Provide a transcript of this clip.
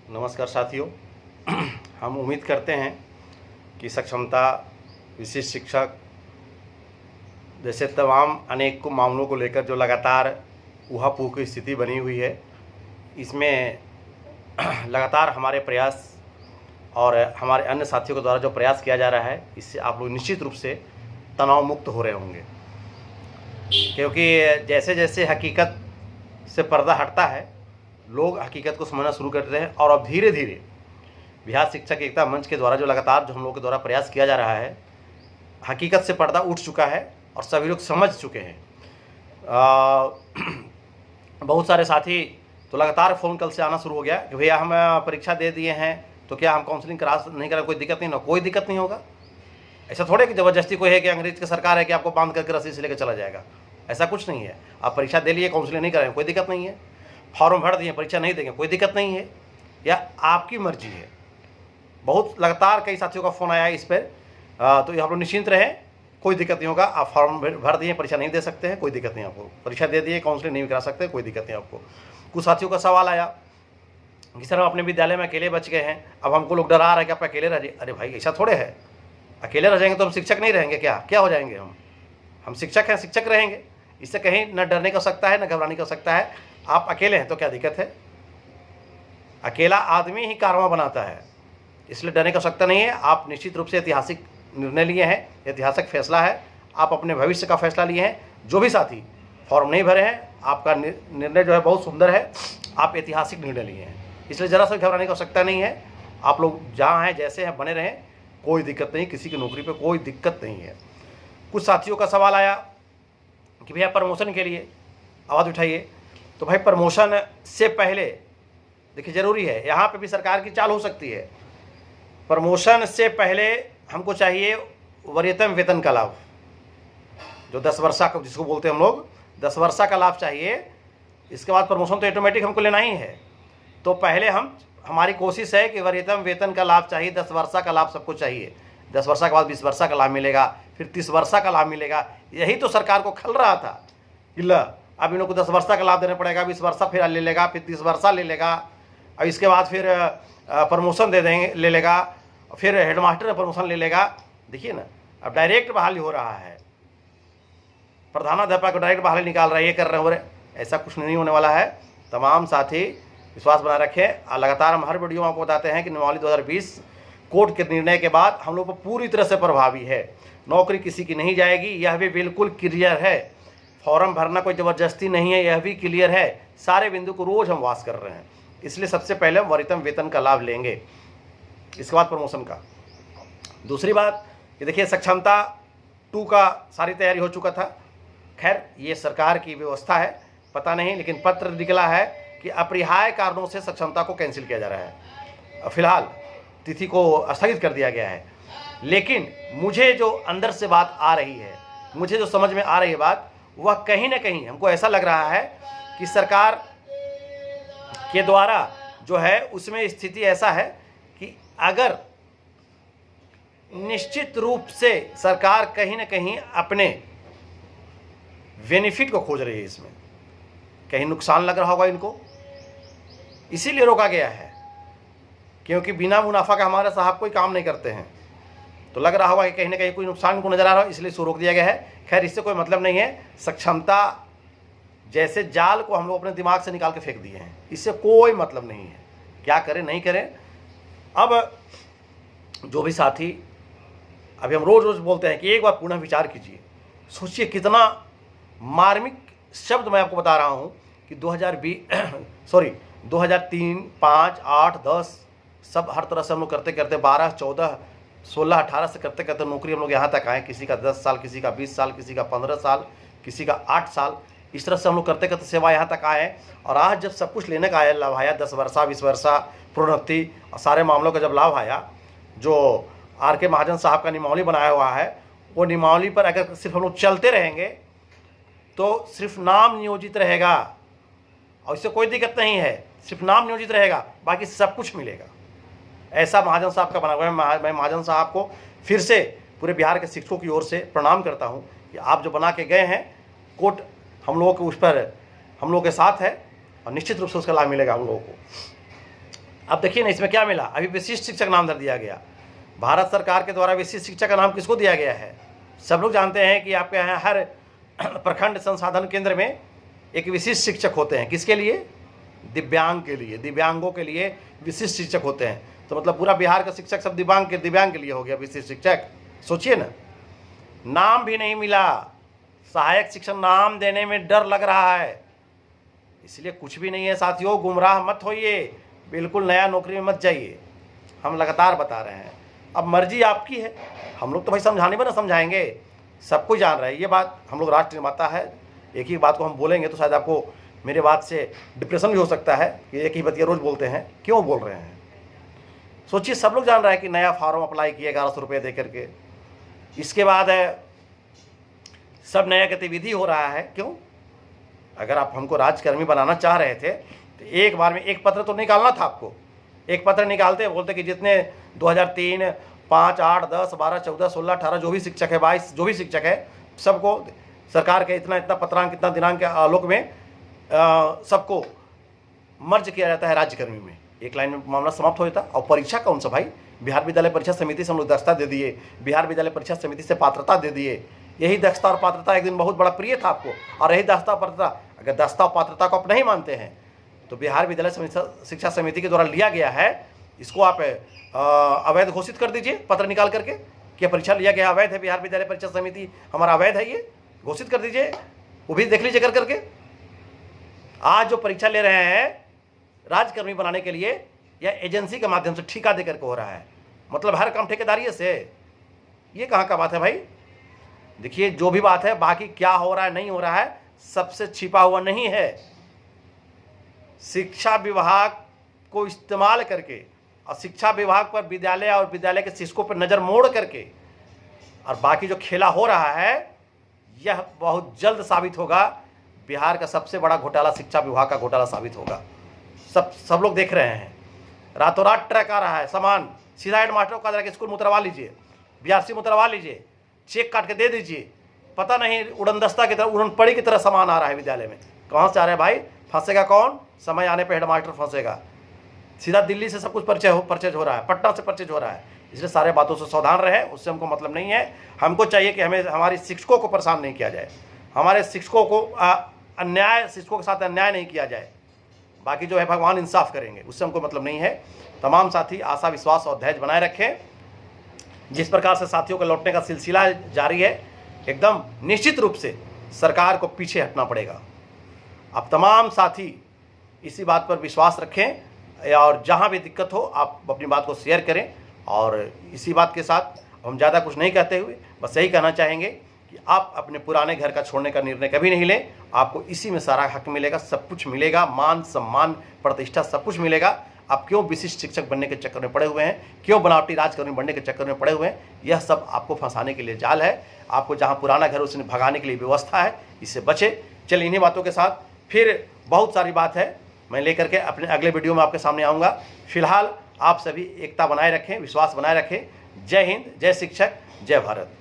नमस्कार साथियों। हम उम्मीद करते हैं कि सक्षमता, विशिष्ट शिक्षक जैसे तमाम अनेक मामलों को लेकर जो लगातार ऊहापोह की स्थिति बनी हुई है, इसमें लगातार हमारे प्रयास और हमारे अन्य साथियों के द्वारा जो प्रयास किया जा रहा है, इससे आप लोग निश्चित रूप से तनाव मुक्त हो रहे होंगे। क्योंकि जैसे जैसे हकीकत से पर्दा हटता है, लोग हकीकत को समझना शुरू करते हैं और अब धीरे धीरे बिहार शिक्षक एकता मंच के द्वारा जो लगातार जो हम लोग के द्वारा प्रयास किया जा रहा है, हकीकत से पर्दा उठ चुका है और सभी लोग समझ चुके हैं। बहुत सारे साथी तो लगातार फ़ोन कल से आना शुरू हो गया कि भैया हम परीक्षा दे दिए हैं तो क्या हम काउंसलिंग करा नहीं करा, कोई दिक्कत नहीं ना। कोई दिक्कत नहीं होगा। ऐसा थोड़े कि ज़बरदस्ती कोई है कि अंग्रेज की सरकार है कि आपको बांध करके रस्सी से लेकर चला जाएगा। ऐसा कुछ नहीं है। आप परीक्षा दे लिए, काउंसलिंग नहीं करेंगे, कोई दिक्कत नहीं है। फॉर्म भर दिए, परीक्षा नहीं देंगे, कोई दिक्कत नहीं है। या आपकी मर्जी है। बहुत लगातार कई साथियों का फ़ोन आया है इस पर, तो आप लोग निश्चिंत रहें, कोई दिक्कत नहीं होगा। आप फॉर्म भर दिए, परीक्षा नहीं दे सकते हैं, कोई दिक्कत नहीं आपको। परीक्षा दे दिए, काउंसलिंग नहीं करा सकते, कोई दिक्कत नहीं आपको। कुछ साथियों का सवाल आया कि सर हम अपने विद्यालय में अकेले बच गए हैं, अब हमको लोग डरा रहा है कि आप अकेले रह जाइए। अरे भाई, ऐसा थोड़े है। अकेले रह जाएंगे तो हम शिक्षक नहीं रहेंगे क्या हो जाएंगे हम शिक्षक हैं, शिक्षक रहेंगे। इससे कहीं न डरने का सकता है, न घबराने का सकता है। आप अकेले हैं तो क्या दिक्कत है। अकेला आदमी ही कारवां बनाता है, इसलिए डरने का सकता नहीं है। आप निश्चित रूप से ऐतिहासिक निर्णय लिए हैं, ऐतिहासिक फैसला है। आप अपने भविष्य का फैसला लिए हैं। जो भी साथी फॉर्म नहीं भरे हैं, आपका निर्णय जो है बहुत सुंदर है। आप ऐतिहासिक निर्णय लिए हैं, इसलिए ज़रा सा घबराने का सकता नहीं है। आप लोग जहाँ हैं, जैसे हैं, बने रहें, कोई दिक्कत नहीं। किसी की नौकरी पर कोई दिक्कत नहीं है। कुछ साथियों का सवाल आया कि भैया प्रमोशन के लिए आवाज़ उठाइए। तो भाई, प्रमोशन से पहले देखिए, ज़रूरी है, यहाँ पे भी सरकार की चाल हो सकती है। प्रमोशन से पहले हमको चाहिए वरीयतम वेतन का लाभ, जो 10 वर्षा का, जिसको बोलते हैं हम लोग 10 वर्षा का लाभ चाहिए। इसके बाद प्रमोशन तो ऑटोमेटिक हमको लेना ही है। तो पहले हमारी कोशिश है कि वरीयतम वेतन का लाभ चाहिए, 10 वर्षा का लाभ सबको चाहिए। 10 वर्षा के बाद 20 वर्षा का लाभ मिलेगा, फिर 30 वर्षा का लाभ मिलेगा। यही तो सरकार को खल रहा था कि अब इन लोग को 10 वर्षा का लाभ देना पड़ेगा, 20 वर्षा फिर ले लेगा, फिर 30 वर्षा ले लेगा, और इसके बाद फिर प्रमोशन दे देंगे, ले लेगा, फिर हेडमास्टर प्रमोशन ले लेगा। देखिए ना, अब डायरेक्ट बहाली हो रहा है। प्रधानाध्यापक को डायरेक्ट बहाली निकाल रहे, ये कर रहे हो। ऐसा कुछ नहीं होने वाला है। तमाम साथी विश्वास बनाए रखें। लगातार हम हर वीडियो में आपको बताते हैं कि नियमावली 2020 कोर्ट के निर्णय के बाद हम लोग को पूरी तरह से प्रभावी है। नौकरी किसी की नहीं जाएगी, यह भी बिल्कुल क्लियर है। फॉर्म भरना कोई ज़बरदस्ती नहीं है, यह भी क्लियर है। सारे बिंदु को रोज़ हम वास कर रहे हैं। इसलिए सबसे पहले हम वरीयतम वेतन का लाभ लेंगे, इसके बाद प्रमोशन का। दूसरी बात कि देखिए, सक्षमता 2 का सारी तैयारी हो चुका था। खैर, ये सरकार की व्यवस्था है, पता नहीं, लेकिन पत्र निकला है कि अपरिहार्य कारणों से सक्षमता को कैंसिल किया जा रहा है। फिलहाल तिथि को स्थगित कर दिया गया है। लेकिन मुझे जो अंदर से बात आ रही है, मुझे जो समझ में आ रही है बात, वह कहीं ना कहीं हमको ऐसा लग रहा है कि सरकार के द्वारा जो है उसमें स्थिति ऐसा है कि अगर निश्चित रूप से सरकार कहीं ना कहीं अपने बेनिफिट को खोज रही है, इसमें कहीं नुकसान लग रहा होगा इनको, इसीलिए रोका गया है। क्योंकि बिना मुनाफा का हमारे साहब कोई काम नहीं करते हैं, तो लग रहा होगा कि कहीं ना कहीं कोई नुकसान को नजर आ रहा हो, इसलिए इसको रोक दिया गया है। खैर, इससे कोई मतलब नहीं है। सक्षमता जैसे जाल को हम लोग अपने दिमाग से निकाल के फेंक दिए हैं, इससे कोई मतलब नहीं है। क्या करें नहीं करें। अब जो भी साथी, अभी हम रोज़ रोज़ बोलते हैं कि एक बार पुनः विचार कीजिए, सोचिए कितना मार्मिक शब्द मैं आपको बता रहा हूँ कि 2003, 5, 8, 10 सब हर तरह से हम लोग करते करते 12, 14, 16, 18 से करते करते नौकरी हम लोग यहाँ तक आए। किसी का 10 साल, किसी का 20 साल, किसी का 15 साल, किसी का 8 साल, इस तरह से हम लोग करते करते सेवा यहाँ तक आए। और आज जब सब कुछ लेने का आया, लाभ आया, 10 वर्षा, 20 वर्षा, प्रोन्नति और सारे मामलों का जब लाभ आया, जो R.K. महाजन साहब का नियमावली बनाया हुआ है, वो नियमावली पर अगर सिर्फ हम लोग चलते रहेंगे तो सिर्फ नाम नियोजित रहेगा और इससे कोई दिक्कत नहीं है। सिर्फ नाम नियोजित रहेगा, बाकी सब कुछ मिलेगा। ऐसा महाजन साहब का बना हुआ है। मैं महाजन साहब को फिर से पूरे बिहार के शिक्षकों की ओर से प्रणाम करता हूँ कि आप जो बना के गए हैं, कोर्ट हम लोगों के उस पर हम लोगों के साथ है और निश्चित रूप से उसका लाभ मिलेगा हम लोगों को। अब देखिए ना इसमें क्या मिला, अभी विशिष्ट शिक्षक नाम धर दिया गया। भारत सरकार के द्वारा विशिष्ट शिक्षक का नाम किसको दिया गया है? सब लोग जानते हैं कि आपके यहाँ हर प्रखंड संसाधन केंद्र में एक विशिष्ट शिक्षक होते हैं। किसके लिए? दिव्यांग के लिए, दिव्यांगों के लिए विशिष्ट शिक्षक होते हैं। तो मतलब पूरा बिहार का शिक्षक सब दिव्यांग के लिए हो गया विशिष्ट शिक्षक। सोचिए ना, नाम भी नहीं मिला, सहायक शिक्षक नाम देने में डर लग रहा है। इसलिए कुछ भी नहीं है साथियों, गुमराह मत होइए, बिल्कुल नया नौकरी में मत जाइए। हम लगातार बता रहे हैं, अब मर्जी आपकी है। हम लोग तो भाई समझाने में ना समझाएंगे, सब कुछ जान रहे हैं ये बात। हम लोग राष्ट्र निर्माता है, एक ही बात को हम बोलेंगे तो शायद आपको मेरे बात से डिप्रेशन भी हो सकता है कि एक ही बतिया रोज़ बोलते हैं, क्यों बोल रहे हैं। सोचिए, सब लोग जान रहा है कि नया फॉर्म अप्लाई किया 1100 रुपये दे करके। इसके बाद है सब नया गतिविधि हो रहा है। क्यों? अगर आप हमको राजकर्मी बनाना चाह रहे थे तो एक बार में एक पत्र तो निकालना था आपको। एक पत्र निकालते बोलते कि जितने 2003, 5, 8, 10, 12, 14, 16, 18 जो भी शिक्षक है, 22 जो भी शिक्षक है, सबको सरकार के इतना इतना पत्रांक, इतना दिनांक के आलोक में सबको मर्ज किया जाता है राज्यकर्मी में। एक लाइन में मामला समाप्त हो जाता। और परीक्षा कौन सा भाई? बिहार विद्यालय परीक्षा समिति से हम लोग दक्षता दे दिए, बिहार विद्यालय परीक्षा समिति से पात्रता दे दिए। यही दक्षता और पात्रता एक दिन बहुत बड़ा प्रिय था आपको, और यही दक्षता पात्रता, अगर दक्षता और पात्रता को आप नहीं मानते हैं तो बिहार विद्यालय शिक्षा समिति के द्वारा लिया गया है, इसको आप अवैध घोषित कर दीजिए पत्र निकाल करके कि परीक्षा लिया गया अवैध है, बिहार विद्यालय परीक्षा समिति हमारा अवैध है, ये घोषित कर दीजिए। वो भी देख लीजिए कर करके। आज जो परीक्षा ले रहे हैं राजकर्मी बनाने के लिए, या एजेंसी के माध्यम से ठेका देकर के हो रहा है, मतलब हर काम ठेकेदारी से। ये कहाँ का बात है भाई? देखिए, जो भी बात है, बाकी क्या हो रहा है नहीं हो रहा है सबसे छिपा हुआ नहीं है। शिक्षा विभाग को इस्तेमाल करके और शिक्षा विभाग पर विद्यालय और विद्यालय के शिक्षकों पर नज़र मोड़ करके और बाकी जो खेला हो रहा है, यह बहुत जल्द साबित होगा। बिहार का सबसे बड़ा घोटाला शिक्षा विभाग का घोटाला साबित होगा। सब लोग देख रहे हैं, रातों रात ट्रक आ रहा है सामान, सीधा हेड मास्टर को कहा कि स्कूल में उतरवा लीजिए, बीआरसी में उतरवा लीजिए, चेक काट के दे दीजिए। पता नहीं उड़नदस्ता की तरह, उड़नपड़ी की तरह सामान आ रहा है विद्यालय में। कहाँ से आ रहा है भाई? फंसेगा कौन? समय आने पर हेड मास्टर फंसेगा। सीधा दिल्ली से सब कुछ परचेज हो रहा है, पटना से परचेज हो रहा है। इसलिए सारे बातों से सावधान रहे, उससे हमको मतलब नहीं है। हमको चाहिए कि हमें हमारे शिक्षकों को परेशान नहीं किया जाए, हमारे शिक्षकों को शिक्षकों के साथ अन्याय नहीं किया जाए। बाकी जो है भगवान इंसाफ करेंगे, उससे हमको मतलब नहीं है। तमाम साथी आशा, विश्वास और धैर्य बनाए रखें। जिस प्रकार से साथियों का लौटने का सिलसिला जारी है, एकदम निश्चित रूप से सरकार को पीछे हटना पड़ेगा। अब तमाम साथी इसी बात पर विश्वास रखें और जहाँ भी दिक्कत हो आप अपनी बात को शेयर करें। और इसी बात के साथ हम ज़्यादा कुछ नहीं कहते हुए बस यही कहना चाहेंगे कि आप अपने पुराने घर का छोड़ने का निर्णय कभी नहीं लें। आपको इसी में सारा हक मिलेगा, सब कुछ मिलेगा, मान सम्मान प्रतिष्ठा सब कुछ मिलेगा। आप क्यों विशिष्ट शिक्षक बनने के चक्कर में पड़े हुए हैं, क्यों बनावटी राजकर्मी बनने के चक्कर में पड़े हुए हैं? यह सब आपको फंसाने के लिए जाल है। आपको जहाँ पुराना घर उसने भगाने के लिए व्यवस्था है, इससे बचे। चलिए, इन्हीं बातों के साथ फिर बहुत सारी बात है मैं लेकर के अपने अगले वीडियो में आपके सामने आऊँगा। फिलहाल आप सभी एकता बनाए रखें, विश्वास बनाए रखें। जय हिंद, जय शिक्षक, जय भारत।